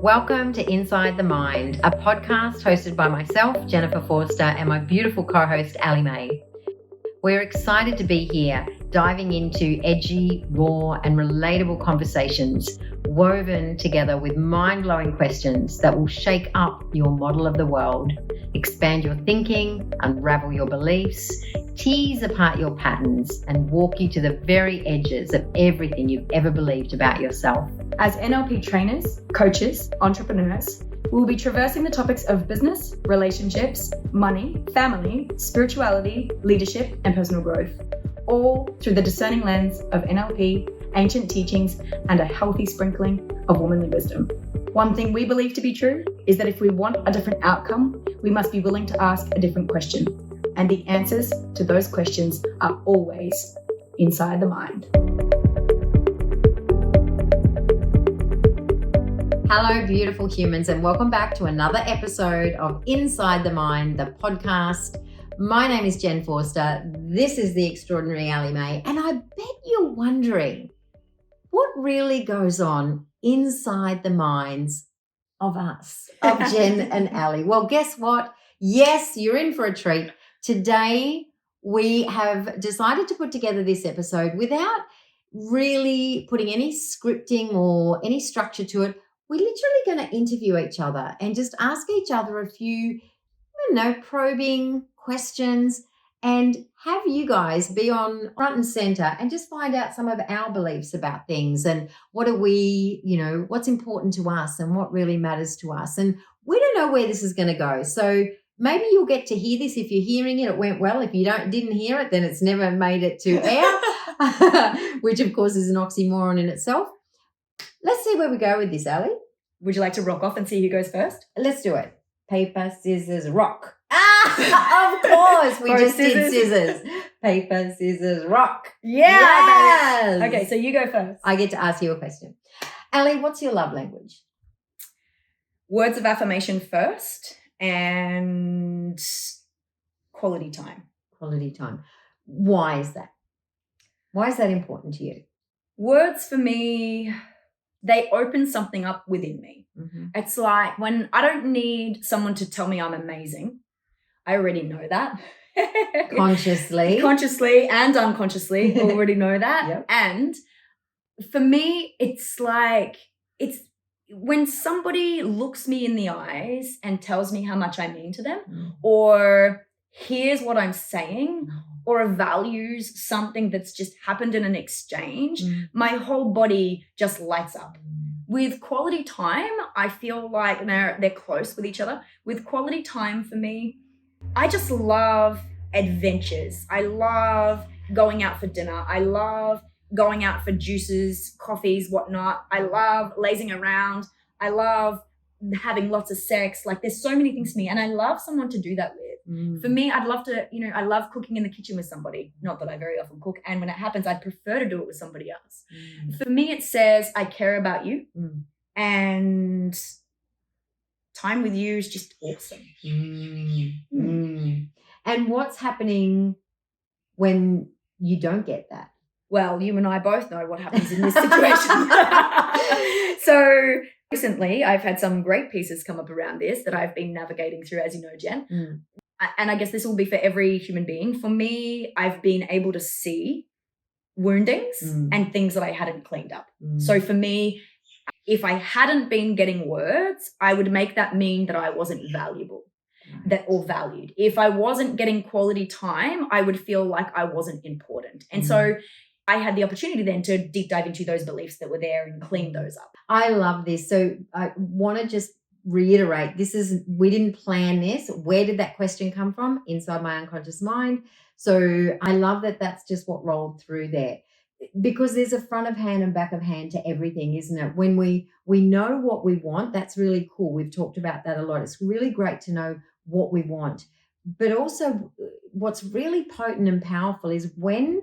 Welcome to Inside the Mind, a podcast hosted by myself, Jennifer Forster, and my beautiful co-host, Allie May. We're excited to be here, diving into edgy, raw, and relatable conversations, woven together with mind-blowing questions that will shake up your model of the world, expand your thinking, unravel your beliefs, tease apart your patterns, and walk you to the very edges of everything you've ever believed about yourself. As NLP trainers, coaches, entrepreneurs, we will be traversing the topics of business, relationships, money, family, spirituality, leadership, and personal growth, all through the discerning lens of NLP, ancient teachings, and a healthy sprinkling of womanly wisdom. One thing we believe to be true is that if we want a different outcome, we must be willing to ask a different question. And the answers to those questions are always inside the mind. Hello, beautiful humans, and welcome back to another episode of Inside the Mind, the podcast. My name is Jen Forster. This is the extraordinary Allie May, and I bet you're wondering what really goes on inside the minds of us, of Jen and Allie. Well, guess what? Yes, you're in for a treat. Today, we have decided to put together this episode without really putting any scripting or any structure to it. We're literally going to interview each other and just ask each other a few, probing questions and have you guys be on front and center and just find out some of our beliefs about things and what are we, what's important to us and what really matters to us. And we don't know where this is going to go. So maybe you'll get to hear this. If you're hearing it, it went well. If you didn't hear it, then it's never made it to air, which of course is an oxymoron in itself. Let's see where we go with this, Allie. Would you like to rock off and see who goes first? Let's do it. Paper, scissors, rock. Of course. We just did scissors. Paper, scissors, rock. Yeah. Yes. Okay, so you go first. I get to ask you a question. Allie, what's your love language? Words of affirmation first and quality time. Quality time. Why is that? Why is that important to you? Words for me, they open something up within me. Mm-hmm. It's like when I don't need someone to tell me I'm amazing. I already know that. Consciously and unconsciously already know that. Yep. And for me, it's when somebody looks me in the eyes and tells me how much I mean to them or hears what I'm saying or values something that's just happened in an exchange, my whole body just lights up. With quality time, I feel like they're close with each other. With quality time for me, I just love adventures. I love going out for dinner. I love going out for juices, coffees, whatnot. I love lazing around. I love having lots of sex. Like there's so many things to me and I love someone to do that with. For me, I'd love to, I love cooking in the kitchen with somebody. Not that I very often cook. And when it happens, I'd prefer to do it with somebody else. For me, it says, I care about you. And time with you is just awesome. And what's happening when you don't get that? Well, you and I both know what happens in this situation. So recently, I've had some great pieces come up around this that I've been navigating through, as you know, Jen. And I guess this will be for every human being. For me, I've been able to see woundings and things that I hadn't cleaned up. So for me, if I hadn't been getting words, I would make that mean that I wasn't valuable or valued. If I wasn't getting quality time, I would feel like I wasn't important. And so I had the opportunity then to deep dive into those beliefs that were there and clean those up. I love this. So I want to just reiterate, we didn't plan this. Where did that question come from? Inside my unconscious mind. So I love that that's just what rolled through there. Because there's a front of hand and back of hand to everything, isn't it? When we know what we want, that's really cool. We've talked about that a lot. It's really great to know what we want. But also what's really potent and powerful is when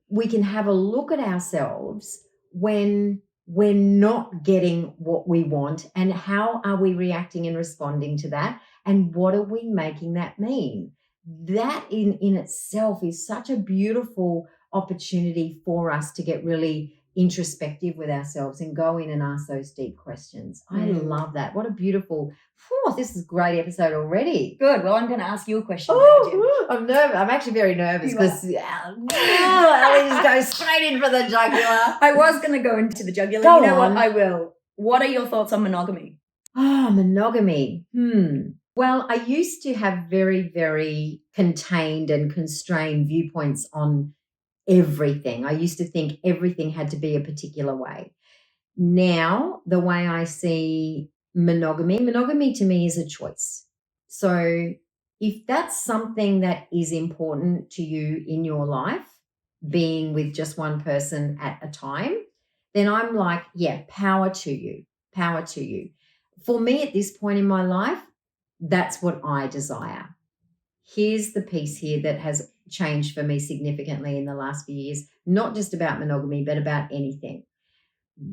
we can have a look at ourselves when we're not getting what we want and how are we reacting and responding to that and what are we making that mean? That in itself is such a beautiful opportunity for us to get really introspective with ourselves and go in and ask those deep questions. I love that. What a beautiful, this is a great episode already. Good. Well, I'm going to ask you a question now, Jen. I'm nervous. I'm actually very nervous because Allie just goes straight in for the jugular. I was going to go into the jugular. Go you know on. what? I will. What are your thoughts on monogamy? Monogamy. Well, I used to have very, very contained and constrained viewpoints on everything. I used to think everything had to be a particular way. Now, the way I see monogamy to me is a choice. So if that's something that is important to you in your life, being with just one person at a time, then I'm like, yeah, power to you. For me at this point in my life, that's what I desire. Here's the piece here that has changed for me significantly in the last few years, not just about monogamy, but about anything.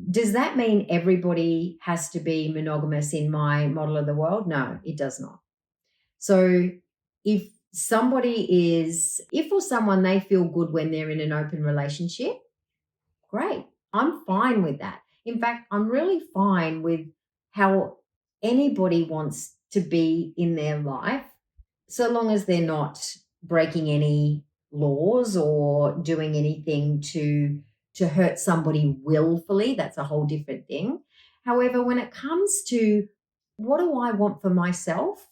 Does that mean everybody has to be monogamous in my model of the world? No, it does not. So if for someone they feel good when they're in an open relationship, great. I'm fine with that. In fact, I'm really fine with how anybody wants to be in their life, so long as they're not breaking any laws or doing anything to hurt somebody willfully. That's a whole different thing. However, when it comes to what do I want for myself,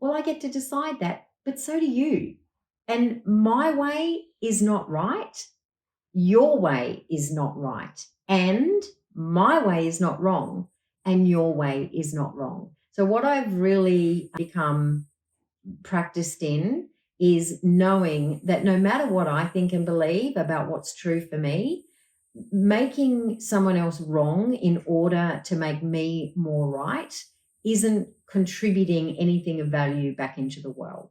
well, I get to decide that, but so do you. And my way is not right. Your way is not right. And my way is not wrong. And your way is not wrong. So what I've really become practiced in is knowing that no matter what I think and believe about what's true for me, making someone else wrong in order to make me more right isn't contributing anything of value back into the world.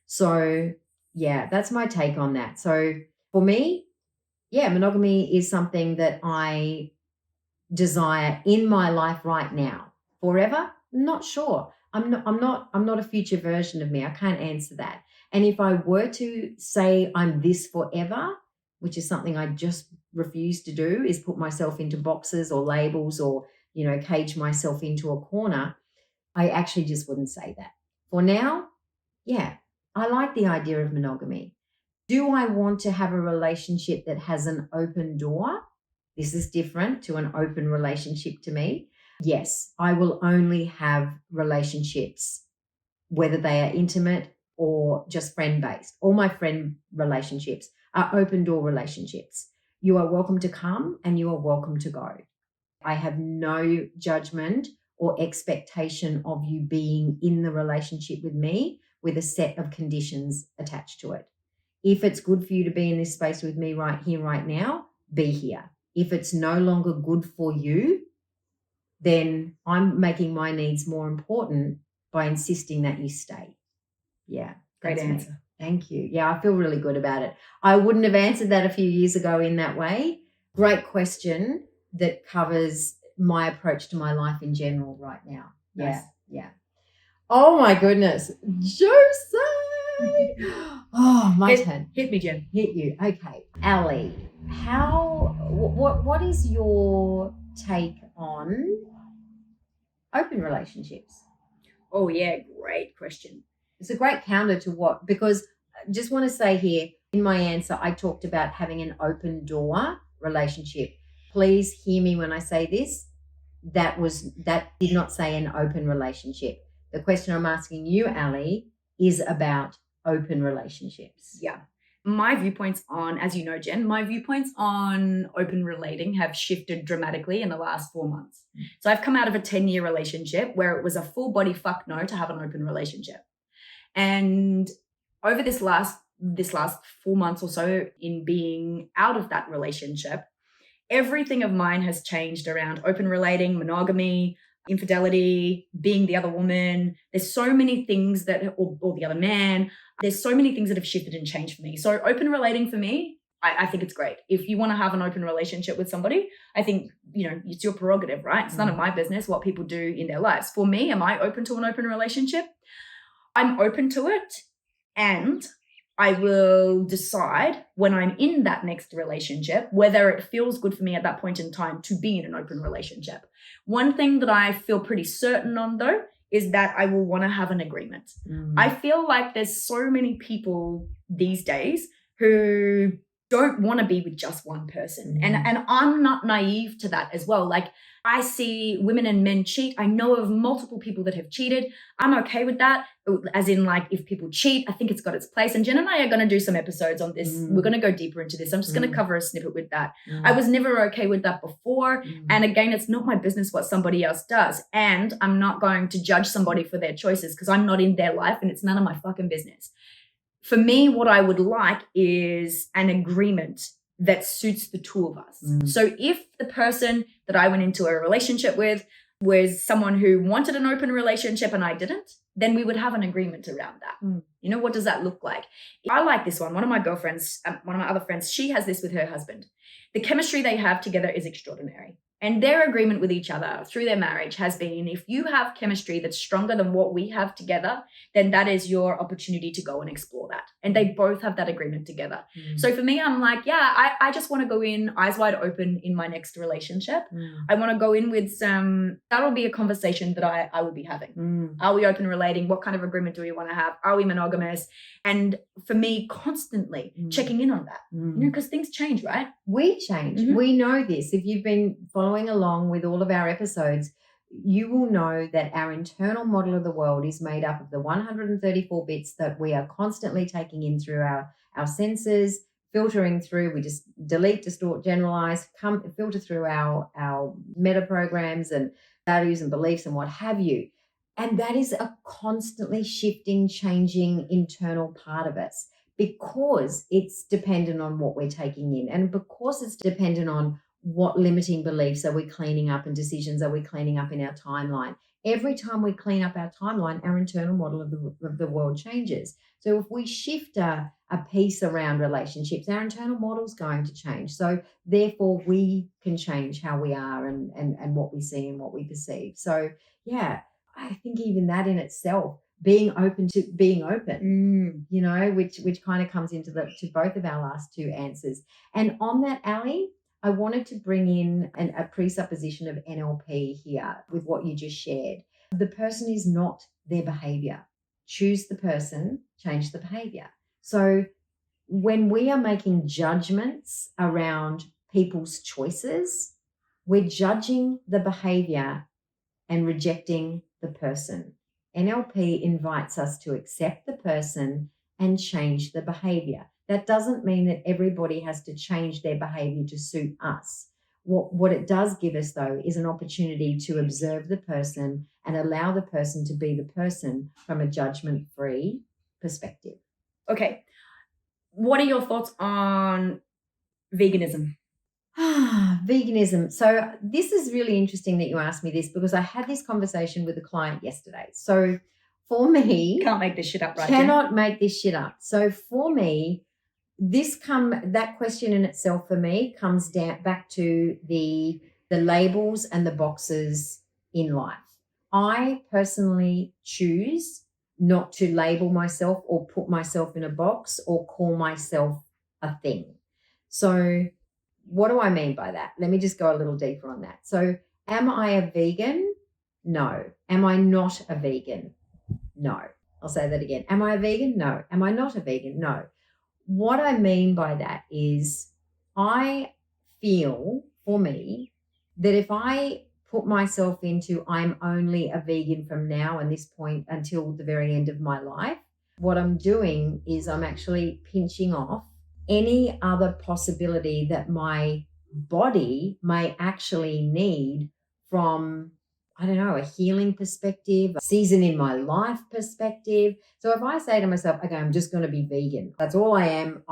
So yeah, that's my take on that. So for me, yeah, monogamy is something that I desire in my life right now. Forever? Not sure. I'm not a future version of me. I can't answer that. And if I were to say I'm this forever, which is something I just refuse to do, is put myself into boxes or labels or, cage myself into a corner, I actually just wouldn't say that. For now, yeah, I like the idea of monogamy. Do I want to have a relationship that has an open door? This is different to an open relationship to me. Yes, I will only have relationships, whether they are intimate or just friend-based. All my friend relationships are open door relationships. You are welcome to come and you are welcome to go. I have no judgment or expectation of you being in the relationship with me with a set of conditions attached to it. If it's good for you to be in this space with me right here, right now, be here. If it's no longer good for you, then I'm making my needs more important by insisting that you stay. Yeah. Great answer. Me. Thank you. Yeah, I feel really good about it. I wouldn't have answered that a few years ago in that way. Great question that covers my approach to my life in general right now. Nice. Yeah. Oh my goodness. Josie. Oh, my turn. Hit me, Jen. Hit you. Okay. Allie, what is your take on open relationships? Oh, yeah. Great question. It's a great counter to what, because I just want to say here in my answer, I talked about having an open door relationship. Please hear me when I say this. That did not say an open relationship. The question I'm asking you, Allie, is about open relationships. Yeah. My viewpoints on, as you know, Jen, my viewpoints on open relating have shifted dramatically in the last 4 months. So I've come out of a 10-year relationship where it was a full body fuck no to have an open relationship. And over this last 4 months or so in being out of that relationship, everything of mine has changed around open relating, monogamy, infidelity, being the other woman. There's so many things or the other man. There's so many things that have shifted and changed for me. So open relating for me, I think it's great. If you want to have an open relationship with somebody, I think, it's your prerogative, right? It's none of my business what people do in their lives. For me, am I open to an open relationship? I'm open to it. And I will decide when I'm in that next relationship whether it feels good for me at that point in time to be in an open relationship. One thing that I feel pretty certain on, though, is that I will want to have an agreement. I feel like there's so many people these days who don't want to be with just one person. And I'm not naive to that as well. Like, I see women and men cheat. I know of multiple people that have cheated. I'm okay with that. As in, like, if people cheat, I think it's got its place. And Jen and I are going to do some episodes on this. We're going to go deeper into this. I'm just going to cover a snippet with that. I was never okay with that before. And again, it's not my business what somebody else does. And I'm not going to judge somebody for their choices because I'm not in their life and it's none of my fucking business. For me, what I would like is an agreement that suits the two of us. So if the person that I went into a relationship with was someone who wanted an open relationship and I didn't, then we would have an agreement around that. You know, what does that look like? I like this one. One of my girlfriends, one of my other friends, she has this with her husband. The chemistry they have together is extraordinary. And their agreement with each other through their marriage has been, if you have chemistry that's stronger than what we have together, then that is your opportunity to go and explore that. And they both have that agreement together. So for me, I'm like, yeah, I just want to go in eyes wide open in my next relationship. I want to go in with that'll be a conversation that I will be having. Are we open relating? What kind of agreement do we want to have? Are we monogamous? And for me, constantly checking in on that, you know, because things change, right? We change. We know this. If you've been following along with all of our episodes, you will know that our internal model of the world is made up of the 134 bits that we are constantly taking in through our senses, filtering through. We just delete, distort, generalize, filter through our meta programs and values and beliefs and what have you. And that is a constantly shifting, changing internal part of us because it's dependent on what we're taking in and because it's dependent on what limiting beliefs are we cleaning up and decisions are we cleaning up in our timeline. Every time we clean up our timeline, our internal model of the world changes. So if we shift a piece around relationships, our internal model is going to change. So therefore, we can change how we are and what we see and what we perceive. So, yeah, I think even that in itself, being open to being open, you know, which kind of comes into to both of our last two answers. And on that, Allie, I wanted to bring in a presupposition of NLP here with what you just shared. The person is not their behavior. Choose the person, change the behavior. So when we are making judgments around people's choices, we're judging the behavior and rejecting the person. NLP invites us to accept the person and change the behavior. That doesn't mean that everybody has to change their behavior to suit us. What it does give us, though, is an opportunity to observe the person and allow the person to be the person from a judgment-free perspective. Okay. What are your thoughts on veganism? Veganism. So this is really interesting that you asked me this because I had this conversation with a client yesterday. So for me... Can't make this shit up, right? Cannot make this shit up. So for me, that question in itself for me comes down back to the labels and the boxes in life. I personally choose not to label myself or put myself in a box or call myself a thing. So what do I mean by that? Let me just go a little deeper on that. So am I a vegan? No. Am I not a vegan? No. I'll say that again. Am I a vegan? No. Am I not a vegan? No. What I mean by that is I feel, for me, that if I put myself into I'm only a vegan from now and this point until the very end of my life, what I'm doing is I'm actually pinching off any other possibility that my body may actually need from, I don't know, a healing perspective, a season in my life perspective. So if I say to myself, okay, I'm just going to be vegan, that's all I am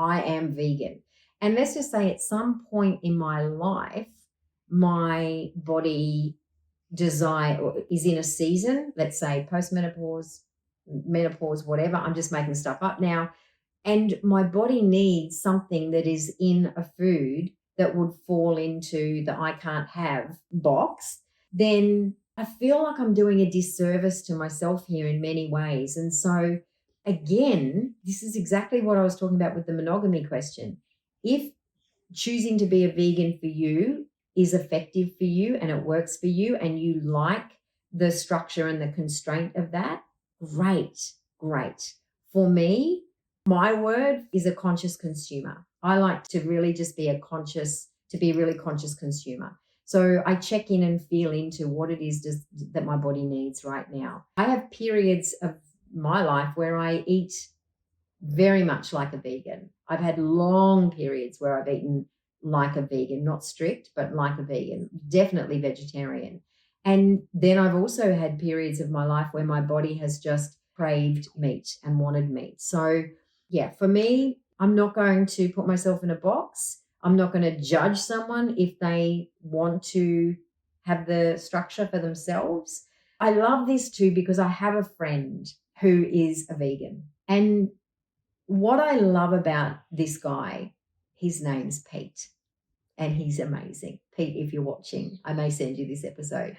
vegan. And let's just say at some point in my life, my body desire is in a season, let's say postmenopause, menopause, whatever, I'm just making stuff up now. And my body needs something that is in a food that would fall into the I can't have box, then I feel like I'm doing a disservice to myself here in many ways. And so again, this is exactly what I was talking about with the monogamy question. If choosing to be a vegan for you is effective for you and it works for you and you like the structure and the constraint of that, great. For me, my word is a conscious consumer. I like to really just be a really conscious consumer. So I check in and feel into what it is that my body needs right now. I have periods of my life where I eat very much like a vegan. I've had long periods where I've eaten like a vegan, not strict, but like a vegan, definitely vegetarian. And then I've also had periods of my life where my body has just craved meat and wanted meat. So yeah, for me, I'm not going to put myself in a box. I'm not going to judge someone if they want to have the structure for themselves. I love this too because I have a friend who is a vegan. And what I love about this guy, his name's Pete, and he's amazing. Pete, if you're watching, I may send you this episode.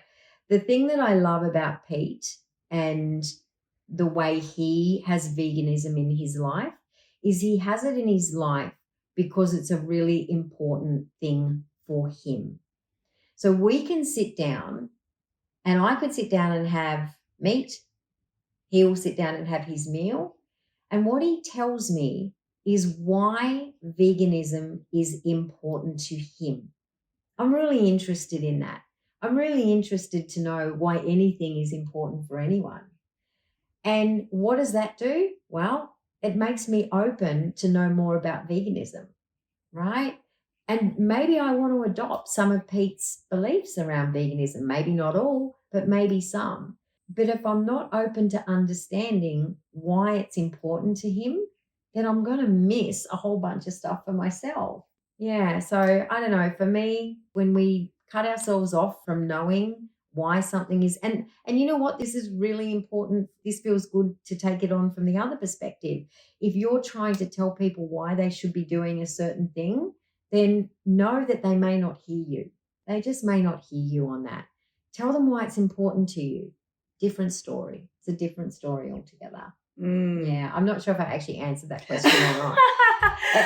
The thing that I love about Pete and the way he has veganism in his life is he has it in his life because it's a really important thing for him. So we can sit down and I could sit down and have meat. He will sit down and have his meal. And what he tells me is why veganism is important to him. I'm really interested in that. I'm really interested to know why anything is important for anyone. And what does that do? Well, it makes me open to know more about veganism, right? And maybe I want to adopt some of Pete's beliefs around veganism. Maybe not all, but maybe some. But if I'm not open to understanding why it's important to him, then I'm going to miss a whole bunch of stuff for myself. Yeah. So I don't know. For me, when we cut ourselves off from knowing why something is, and you know what, this is really important. This feels good to take it on from the other perspective. If you're trying to tell people why they should be doing a certain thing, then know that they may not hear you. They just may not hear you on that. Tell them why it's important to you. Different story. It's a different story altogether. Yeah, I'm not sure if I actually answered that question or not.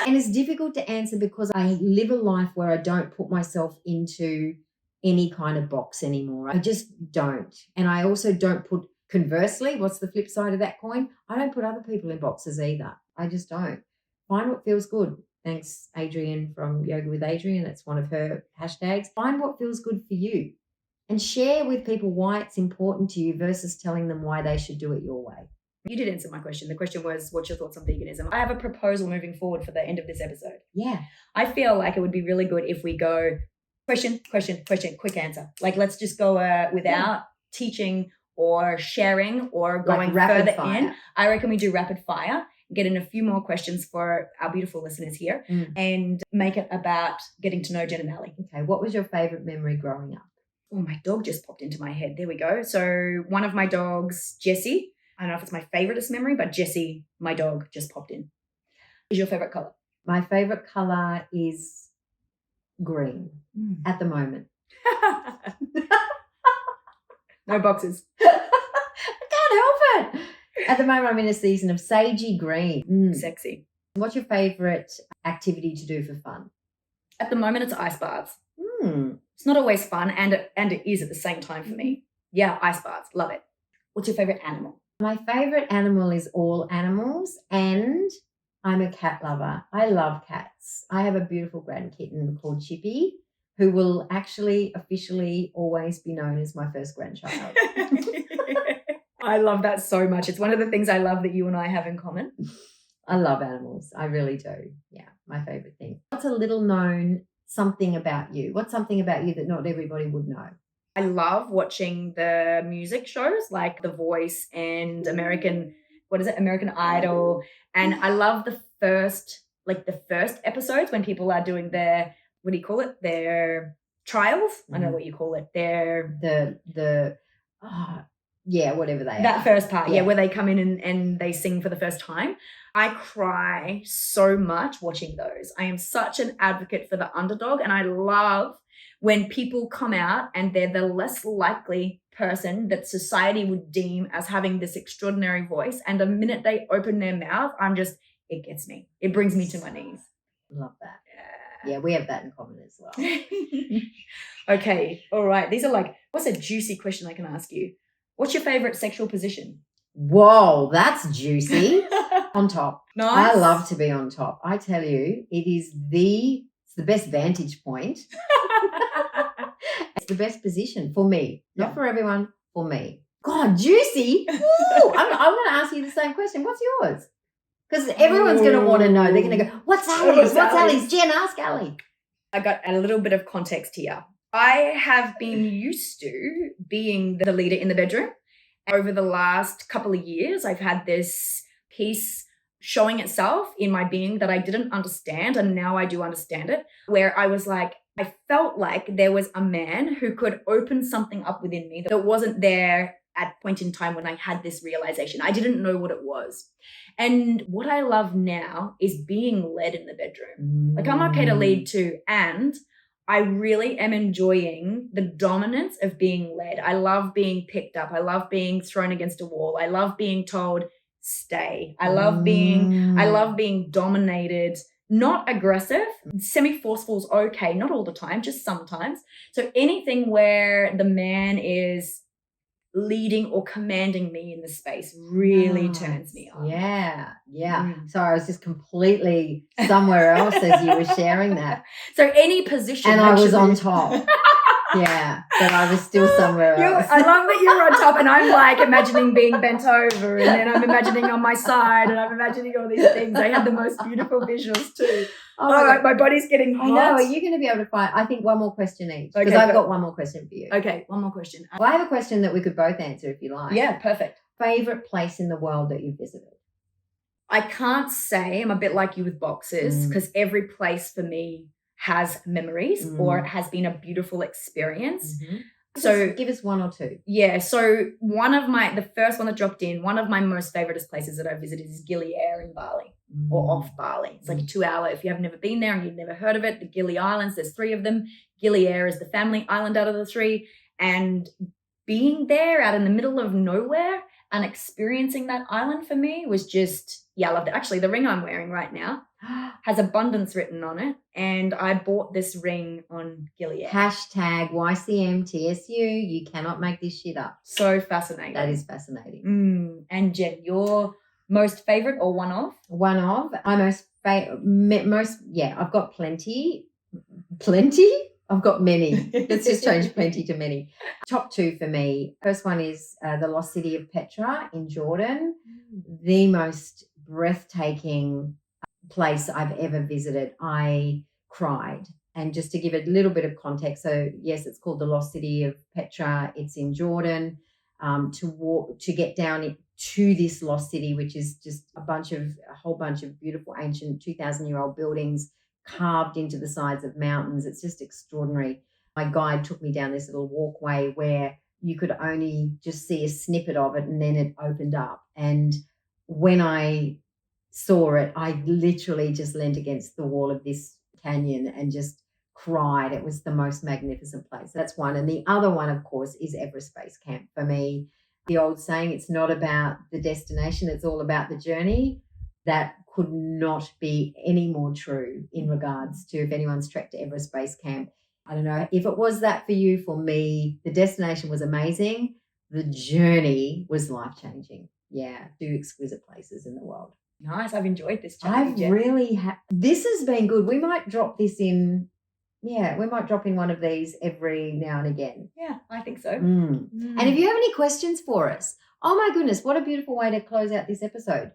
And it's difficult to answer because I live a life where I don't put myself into any kind of box anymore. I just don't. And I also don't put, conversely, what's the flip side of that coin? I don't put other people in boxes either. I just don't. Find what feels good. Thanks, Adrienne from Yoga with Adrienne. That's one of her hashtags. Find what feels good for you and share with people why it's important to you versus telling them why they should do it your way. You did answer my question. The question was, what's your thoughts on veganism? I have a proposal moving forward for the end of this episode. Yeah. I feel like it would be really good if we go question, quick answer. Like, let's just go without teaching or sharing or going like further fire. in. I reckon we do rapid fire, get in a few more questions for our beautiful listeners here and make it about getting to know Jen and Allie. Okay. What was your favorite memory growing up? Oh, my dog just popped into my head. There we go. So one of my dogs, Jessie, I don't know if it's my favoriteest memory, but Jessie, my dog, just popped in. Is your favorite color? My favorite color is green at the moment. No boxes. I can't help it. At the moment, I'm in a season of sagey green. Sexy. What's your favorite activity to do for fun? At the moment, it's ice baths. It's not always fun, and it is at the same time for me. Yeah, ice baths. Love it. What's your favorite animal? My favorite animal is all animals, and I'm a cat lover. I love cats. I have a beautiful grand kitten called Chippy, who will actually officially always be known as my first grandchild. I love that so much. It's one of the things I love that you and I have in common. I love animals. I really do. Yeah, my favorite thing. What's a little known something about you? What's something about you that not everybody would know? I love watching the music shows like The Voice and American Idol. And I love the first episodes when people are doing their, what do you call it? Their trials. I don't know what you call it. Whatever they are. That first part, where they come in and they sing for the first time. I cry so much watching those. I am such an advocate for the underdog, and I love when people come out and they're the less likely person that society would deem as having this extraordinary voice. And the minute they open their mouth, it gets me. It brings me to my knees. Love that. Yeah, we have that in common as well. Okay. All right. These are like, what's a juicy question I can ask you? What's your favorite sexual position? Whoa, that's juicy. On top. Nice. I love to be on top. I tell you, it's the best vantage point. It's the best position for me, not for everyone, for me. God, juicy. Ooh, I'm going to ask you the same question. What's yours? Because everyone's going to want to know. They're going to go, what's Allie's? What's Allie's? Jen, ask Allie. I got a little bit of context here. I have been used to being the leader in the bedroom. Over the last couple of years, I've had this piece showing itself in my being that I didn't understand, and now I do understand it, where I was like, I felt like there was a man who could open something up within me that wasn't there at a point in time when I had this realization. I didn't know what it was. And what I love now is being led in the bedroom. Like, I'm okay to lead too. And I really am enjoying the dominance of being led. I love being picked up. I love being thrown against a wall. I love being told, stay. I love being dominated, not aggressive. Semi-forceful is okay, not all the time, just sometimes. So anything where the man is leading or commanding me in the space really turns me on. Yeah. So I was just completely somewhere else as you were sharing that. So any position. And I was on top. Yeah, but I was still somewhere else. I love that you're on top, and I'm like imagining being bent over, and then I'm imagining on my side, and I'm imagining all these things. I had the most beautiful visuals too. My body's getting hot. I know. Are you going to be able to find? I think one more question each, because I've got one more question for you. Okay, one more question. Well, I have a question that we could both answer if you like. Yeah, perfect. Favorite place in the world that you've visited? I can't say. I'm a bit like you with boxes, because every place for me has memories or has been a beautiful experience. So give us one or two. Yeah. So the first one that dropped in, one of my most favorite places that I visited is Gili Air in Bali or off Bali. It's like a 2-hour, if you have never been there and you've never heard of it, the Gili Islands, there's 3 of them. Gili Air is the family island out of the 3. And being there out in the middle of nowhere and experiencing that island for me was just, I loved it. Actually, the ring I'm wearing right now has abundance written on it, and I bought this ring on Gili Air. Hashtag YCMTSU. You cannot make this shit up. So fascinating. That is fascinating. And Jen, your most favorite or one of? One of. My I've got plenty. I've got many. Let's just change plenty to many. Top 2 for me. First one is the lost city of Petra in Jordan. The most breathtaking place I've ever visited. I cried. And just to give a little bit of context, so yes, it's called the lost city of Petra. It's in Jordan. To get down to this lost city, which is just a whole bunch of beautiful ancient 2,000-year-old buildings carved into the sides of mountains. It's just extraordinary. My guide took me down this little walkway where you could only just see a snippet of it, and then it opened up. And when I saw it, I literally just leant against the wall of this canyon and just cried. It was the most magnificent place. That's one. And the other one, of course, is Everest Base Camp. For me, the old saying, it's not about the destination, it's all about the journey. That could not be any more true in regards to if anyone's trekked to Everest Base Camp. I don't know if it was that for you. For me, the destination was amazing. The journey was life-changing. Yeah, 2 exquisite places in the world. Nice. I've enjoyed this chat. This has been good. We might drop this in. Yeah, we might drop in one of these every now and again. Yeah, I think so. And if you have any questions for us, oh my goodness, what a beautiful way to close out this episode.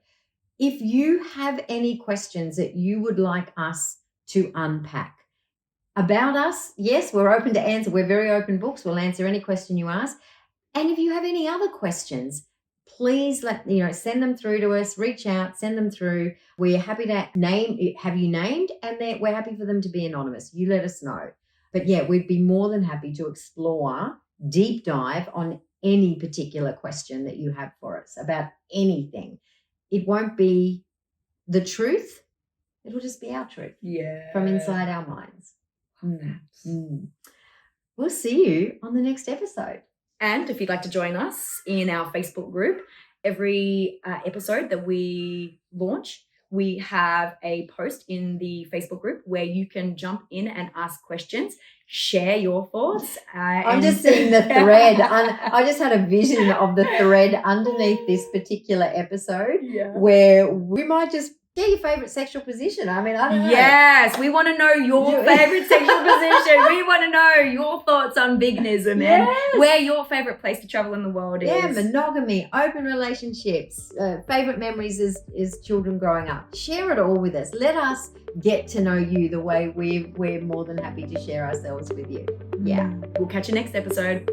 If you have any questions that you would like us to unpack about us, yes, we're open to answer. We're very open books. We'll answer any question you ask. And if you have any other questions, please send them through to us, reach out, send them through. We're happy to have you named, and we're happy for them to be anonymous. You let us know. But yeah, we'd be more than happy to explore, deep dive on any particular question that you have for us about anything. It won't be the truth. It'll just be our truth. Yeah. From inside our minds. We'll see you on the next episode. And if you'd like to join us in our Facebook group, every episode that we launch, we have a post in the Facebook group where you can jump in and ask questions, share your thoughts. I'm just seeing the thread. I just had a vision of the thread underneath this particular episode where we might just get your favorite sexual position. I mean, I don't know. Yes, we want to know your favorite sexual position. We want to know your thoughts on veganism and where your favorite place to travel in the world is. Yeah, monogamy, open relationships, favorite memories as children growing up. Share it all with us. Let us get to know you the way we're more than happy to share ourselves with you. Yeah. We'll catch you next episode.